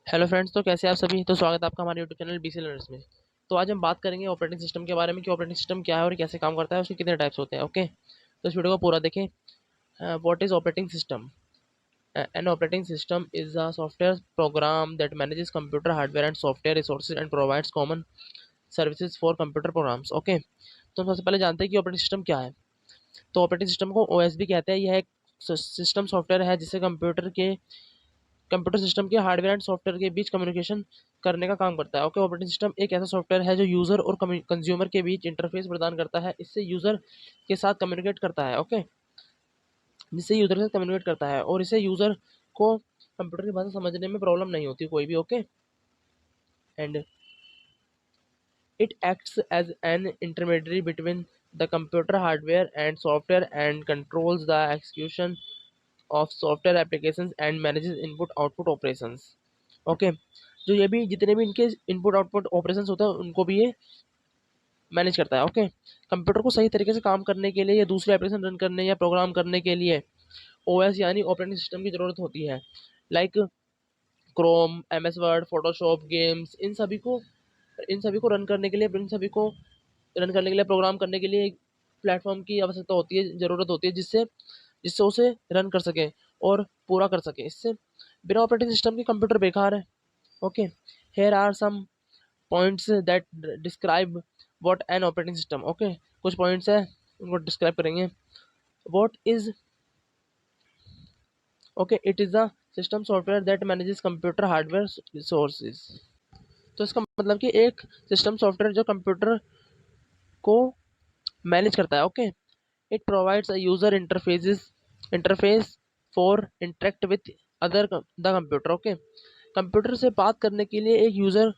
Hello friends, तो कैसे हैं आप सभी। तो स्वागत है आपका हमारे यूट्यूब चैनल बीसी लर्नर्स में। तो आज हम बात करेंगे ऑपरेटिंग सिस्टम के बारे में कि ऑपरेटिंग सिस्टम क्या है और कैसे काम करता है, उसके कितने टाइप्स होते हैं। ओके, तो इस वीडियो को पूरा देखें। What is operating system? N operating system is a software program that manages computer hardware and software resources and provides common services for computer programs. Okay, तो हम सबसे पहले जानते हैं कि ऑपरेटिंग सिस्टम क्या है। तो ऑपरेटिंग सिस्टम को ओएस भी कहते हैं। यह एक सिस्टम सॉफ्टवेयर है जिससे कंप्यूटर सिस्टम के हार्डवेयर एंड सॉफ्टवेयर के बीच कम्युनिकेशन करने का काम करता है। ओके, ऑपरेटिंग सिस्टम एक ऐसा सॉफ्टवेयर है जो यूजर और कंज्यूमर के बीच इंटरफेस प्रदान करता है। इससे यूजर के साथ कम्युनिकेट करता है। ओके, जिससे यूजर के साथ कम्युनिकेट करता है और इससे यूजर को कंप्यूटर की भाषा समझने में प्रॉब्लम नहीं होती कोई भी। Okay, and it acts as an intermediary between the computer hardware and software and controls the execution of software applications and manages input output operations. Okay, जो ये भी जितने भी इनके इनपुट आउटपुट ऑपरेशंस होते हैं उनको भी ये मैनेज करता है। ओके, कंप्यूटर को सही तरीके से काम करने के लिए या दूसरे एप्लीकेशन रन करने या प्रोग्राम करने के लिए ओएस यानी ऑपरेटिंग सिस्टम की ज़रूरत होती है। Like Chrome, MS Word, Photoshop, games, इन सभी को रन करने के लिए प्रोग्राम करने के लिए एक प्लेटफॉर्म की आवश्यकता होती है, ज़रूरत होती है, जिससे जिससे उसे रन कर सके और पूरा कर सके। इससे बिना ऑपरेटिंग सिस्टम के कंप्यूटर बेकार है। Okay, here are some points that describe what an operating system. Okay, कुछ पॉइंट्स है उनको डिस्क्राइब करेंगे। What is okay, it is a system software that manages computer hardware resources. तो इसका मतलब कि एक सिस्टम सॉफ्टवेयर जो कंप्यूटर को मैनेज करता है। Okay, it provides a user interface for interact with other the computer. Okay, computer से बात करने के लिए एक यूजर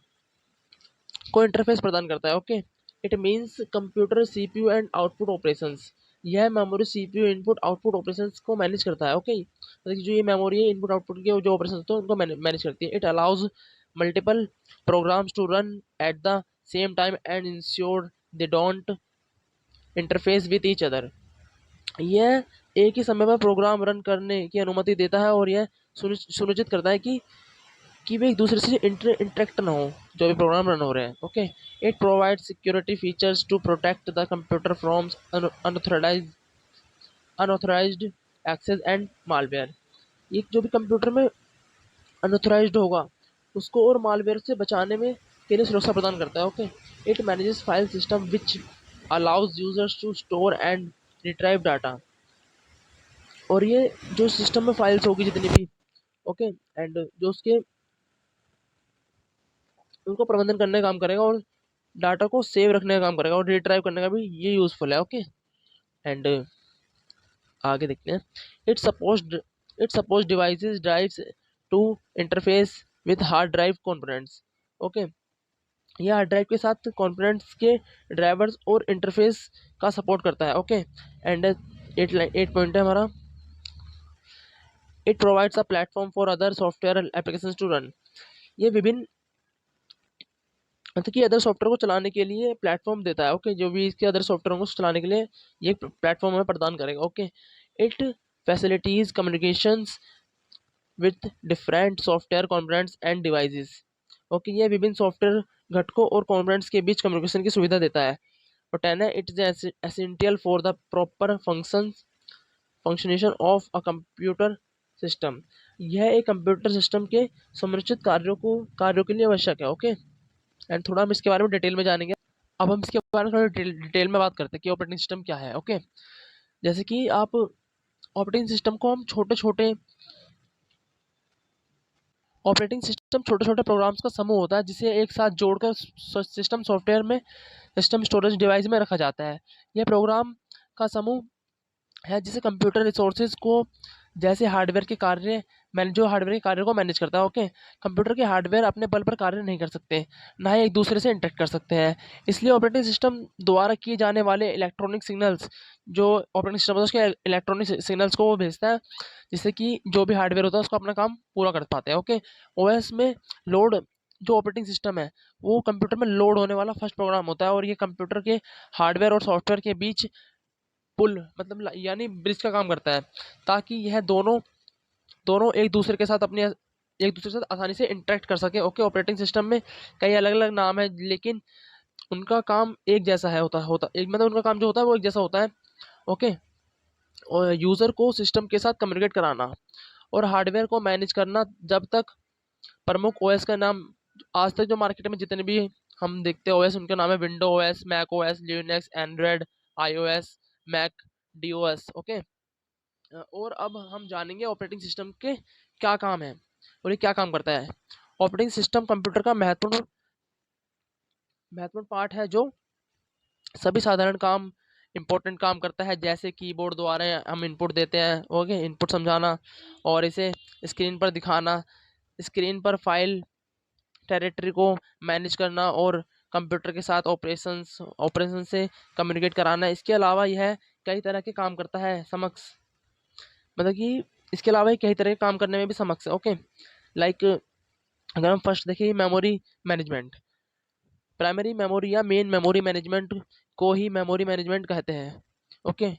को इंटरफेस प्रदान करता है। Okay, it means computer CPU and output operations. यह memory CPU input output operations को मैनेज करता है। ओके, मतलब कि जो ये मेमोरी है इनपुट आउटपुट के जो ऑपरेशन होते हैं उनको मैनेज करती है। It allows multiple programs to run at the same time and ensure they don't interface with each other. यह एक ही समय पर प्रोग्राम रन करने की अनुमति देता है और यह सुनिश्चित करता है कि वे एक दूसरे से इंटरेक्ट ना हो जो भी प्रोग्राम रन हो रहे हैं। Okay, it provide security features to protect the computer from unauthorised access and malware. ये जो भी कंप्यूटर में अनऑथराइज्ड होगा उसको और मालवेयर से बचाने में के लिए सुरक्षा प्रदान करता है। Okay, it manages file system which allows users to store and retrieve data. और ये जो सिस्टम में फाइल्स होगी जितनी भी, ओके, एंड जो उसके उनको प्रबंधन करने का काम करेगा और डाटा को सेव रखने का काम करेगा और रिट्राइव करने का भी ये यूजफुल है। ओके, एंड आगे देखते हैं। It suppose devices drives to interface with hard drive components. Okay, यह हार्ड ड्राइव के साथ कंपोनेंट्स के ड्राइवर्स और इंटरफेस का सपोर्ट करता है। ओके, एंड एट पॉइंट है हमारा। It provides a platform for other software applications to run. ये विभिन्न मतलब कि अदर सॉफ्टवेयर को चलाने के लिए प्लेटफॉर्म देता है। ओके, जो भी इसके अदर सॉफ्टवेयर को चलाने के लिए ये प्लेटफॉर्म हमें प्रदान करेगा। Okay, it facilities communications with different software components end devices. Okay, ये विभिन्न सॉफ्टवेयर घटकों और कंपोनेंट्स के बीच कम्युनिकेशन की सुविधा देता है। और 10 है, it is essential for the proper functionation of a computer system. यह एक कंप्यूटर सिस्टम के समुचित कार्यों के लिए आवश्यक है। ओके, एंड थोड़ा हम इसके बारे में डिटेल में जानेंगे। अब हम इसके बारे में थोड़ा डिटेल में बात करते हैं कि ऑपरेटिंग सिस्टम क्या है। ओके, जैसे कि आप ऑपरेटिंग सिस्टम को हम ऑपरेटिंग सिस्टम छोटे छोटे प्रोग्राम्स का समूह होता है जिसे एक साथ जोड़कर सिस्टम सॉफ्टवेयर में सिस्टम स्टोरेज डिवाइस में रखा जाता है। यह प्रोग्राम का समूह है जिसे कंप्यूटर रिसोर्सेज को जैसे हार्डवेयर के कार्य जो हार्डवेयर के कार्य को मैनेज करता है। ओके, कंप्यूटर के हार्डवेयर अपने बल पर कार्य नहीं कर सकते, ना ही एक दूसरे से इंटरेक्ट कर सकते हैं। इसलिए ऑपरेटिंग सिस्टम द्वारा किए जाने वाले इलेक्ट्रॉनिक सिग्नल्स, जो ऑपरेटिंग सिस्टम है उसके इलेक्ट्रॉनिक सिग्नल्स को वो भेजता है जिससे कि जो भी हार्डवेयर होता है उसको अपना काम पूरा कर पाते हैं। ओके, ओएस में लोड जो ऑपरेटिंग सिस्टम है वो कंप्यूटर में लोड होने वाला फर्स्ट प्रोग्राम होता है और ये कंप्यूटर के हार्डवेयर और सॉफ्टवेयर के बीच पुल मतलब यानी ब्रिज का काम करता है, ताकि यह दोनों दोनों एक दूसरे के साथ अपनी एक दूसरे के साथ आसानी से इंटरेक्ट कर सके। ओके, ऑपरेटिंग सिस्टम में कई अलग अलग नाम है, लेकिन उनका काम एक जैसा है, होता एक मतलब उनका काम जो होता है वो एक जैसा होता है। ओके, और यूज़र को सिस्टम के साथ कम्युनिकेट कराना और हार्डवेयर को मैनेज करना। जब तक प्रमुख ओएस का नाम, आज तक जो मार्केट में जितने भी हम देखते हैं ओएस, उनके नाम है window OS, Mac OS, Linux, Android, iOS, Mac, DOS. Okay, और अब हम जानेंगे ऑपरेटिंग सिस्टम के क्या काम है और ये क्या काम करता है। ऑपरेटिंग सिस्टम कंप्यूटर का महत्वपूर्ण महत्वपूर्ण पार्ट है जो सभी साधारण काम, इम्पोर्टेंट काम करता है, जैसे कीबोर्ड द्वारा हम इनपुट देते हैं। ओके, इनपुट समझाना और इसे स्क्रीन पर दिखाना, स्क्रीन पर फाइल टेरिटरी को मैनेज करना और कंप्यूटर के साथ ऑपरेशन से कम्युनिकेट कराना। इसके अलावा यह कई तरह के काम करता है समक्ष, मतलब कि इसके अलावा ये कई तरह के काम करने में भी समक्ष है। ओके, लाइक अगर हम फर्स्ट देखें मेमोरी मैनेजमेंट, प्राइमरी मेमोरी या मेन मेमोरी मैनेजमेंट को ही मेमोरी मैनेजमेंट कहते हैं। ओके,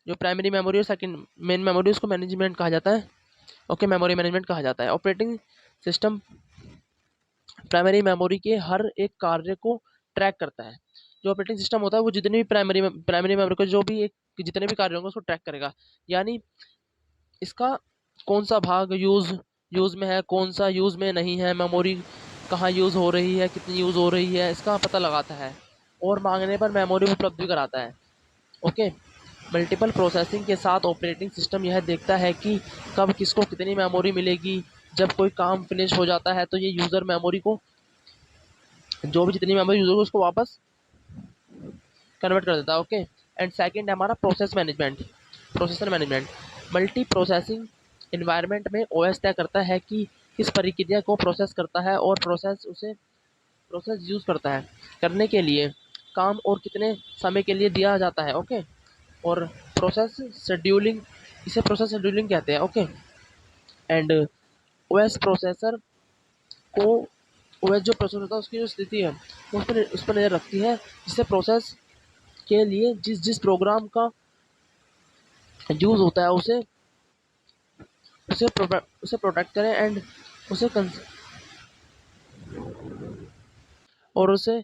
जो प्राइमरी मेमोरी और सेकंड मेन मेमोरी उसको मैनेजमेंट कहा जाता है। ओके, मेमोरी मैनेजमेंट कहा जाता है। ऑपरेटिंग सिस्टम प्राइमरी मेमोरी के हर एक कार्य को ट्रैक करता है। जो ऑपरेटिंग सिस्टम होता है वो जितने भी प्राइमरी मेमोरी को जो भी एक जितने भी कार्य होंगे उसको ट्रैक करेगा, यानी इसका कौन सा भाग यूज़ में है, कौन सा यूज़ में नहीं है, मेमोरी कहाँ यूज़ हो रही है, कितनी यूज़ हो रही है, इसका पता लगाता है और मांगने पर मेमोरी उपलब्ध भी कराता है। ओके, मल्टीपल प्रोसेसिंग के साथ ऑपरेटिंग सिस्टम यह देखता है कि कब किसको कितनी मेमोरी मिलेगी। जब कोई काम फिनिश हो जाता है तो ये यूज़र मेमोरी को, जो भी जितनी मेमोरी यूज़र को, उसको वापस कन्वर्ट कर देता है। ओके, एंड सेकंड है हमारा processor management. Multi processing environment में ओएस तय करता है कि किस प्रक्रिया को प्रोसेस करता है और प्रोसेस यूज़ करता है करने के लिए काम और कितने समय के लिए दिया जाता है। ओके, और प्रोसेस शेड्यूलिंग, इसे प्रोसेस शेड्यूलिंग कहते हैं। ओके, एंड ओएस प्रोसेसर को ओएस जो प्रोसेसर होता है उसकी जो स्थिति है उस पर नज़र रखती है, जिससे प्रोसेस के लिए जिस प्रोग्राम का यूज़ होता है उसे प्रोटेक्ट करें एंड उसे और उसे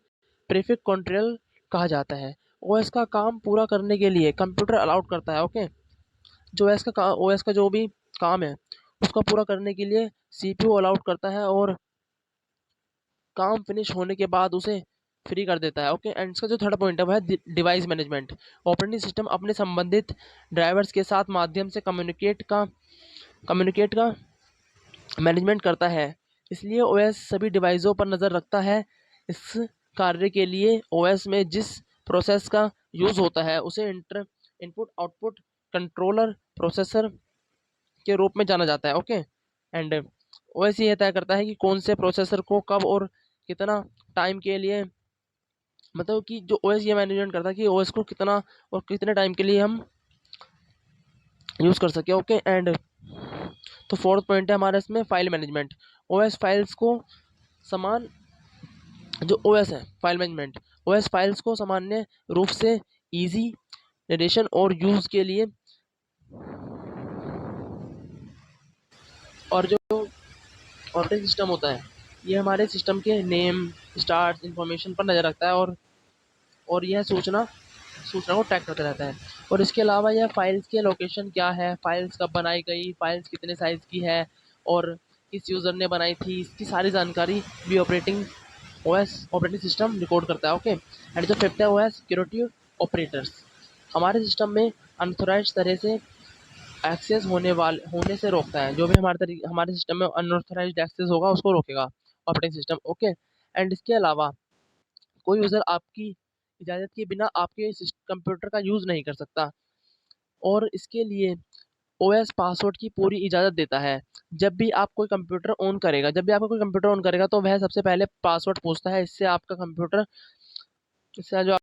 प्रीफिक्स कंट्रोल कहा जाता है। ओएस का काम पूरा करने के लिए कंप्यूटर अलाउड करता है। ओके, जो ओएस का जो भी काम है उसका पूरा करने के लिए सीपीयू अलाउड करता है और काम फिनिश होने के बाद उसे फ्री कर देता है। ओके, एंड इसका जो थर्ड पॉइंट है वह है डिवाइस मैनेजमेंट। ऑपरेटिंग सिस्टम अपने संबंधित ड्राइवर्स के साथ माध्यम से कम्युनिकेट का मैनेजमेंट करता है, इसलिए ओएस सभी डिवाइसों पर नज़र रखता है। इस कार्य के लिए ओएस में जिस प्रोसेस का यूज़ होता है उसे इनपुट आउटपुट कंट्रोलर प्रोसेसर के रूप में जाना जाता है। ओके, एंड ओएस ये तय करता है कि कौन से प्रोसेसर को कब और कितना टाइम के लिए, मतलब कि जो ओएस ये मैनेजमेंट करता है कि ओएस को कितना और कितने टाइम के लिए हम यूज़ कर सके। ओके, एंड तो फोर्थ पॉइंट है हमारे इसमें फाइल मैनेजमेंट। ओएस फाइल्स को समान जो ओएस है फाइल मैनेजमेंट, ओएस फाइल्स को सामान्य रूप से इजी नरेशन और यूज़ के लिए, और जो ऑपरेटिंग सिस्टम होता है ये हमारे सिस्टम के नेम, स्टार्ट, इंफॉर्मेशन पर नज़र रखता है और यह सूचना को ट्रैक करता रहता है। और इसके अलावा यह फाइल्स के लोकेशन क्या है, फाइल्स कब बनाई गई, फाइल्स कितने साइज़ की है और किस यूज़र ने बनाई थी, इसकी सारी जानकारी भी ऑपरेटिंग सिस्टम रिकॉर्ड करता है। ओके, एंड जो फिफ्थ है वो है सिक्योरिटी ऑपरेटर्स। हमारे सिस्टम में अनऑथराइज्ड तरह से एक्सेस होने से रोकता है। जो भी हमारे सिस्टम में अनऑथराइज्ड एक्सेस होगा उसको रोकेगा ऑपरेटिंग सिस्टम। ओके, एंड इसके अलावा कोई यूज़र आपकी इजाज़त के बिना आपके कंप्यूटर का यूज़ नहीं कर सकता और इसके लिए ओएस पासवर्ड की पूरी इजाज़त देता है। जब भी आपका कोई कंप्यूटर ऑन करेगा तो वह सबसे पहले पासवर्ड पूछता है। इससे जो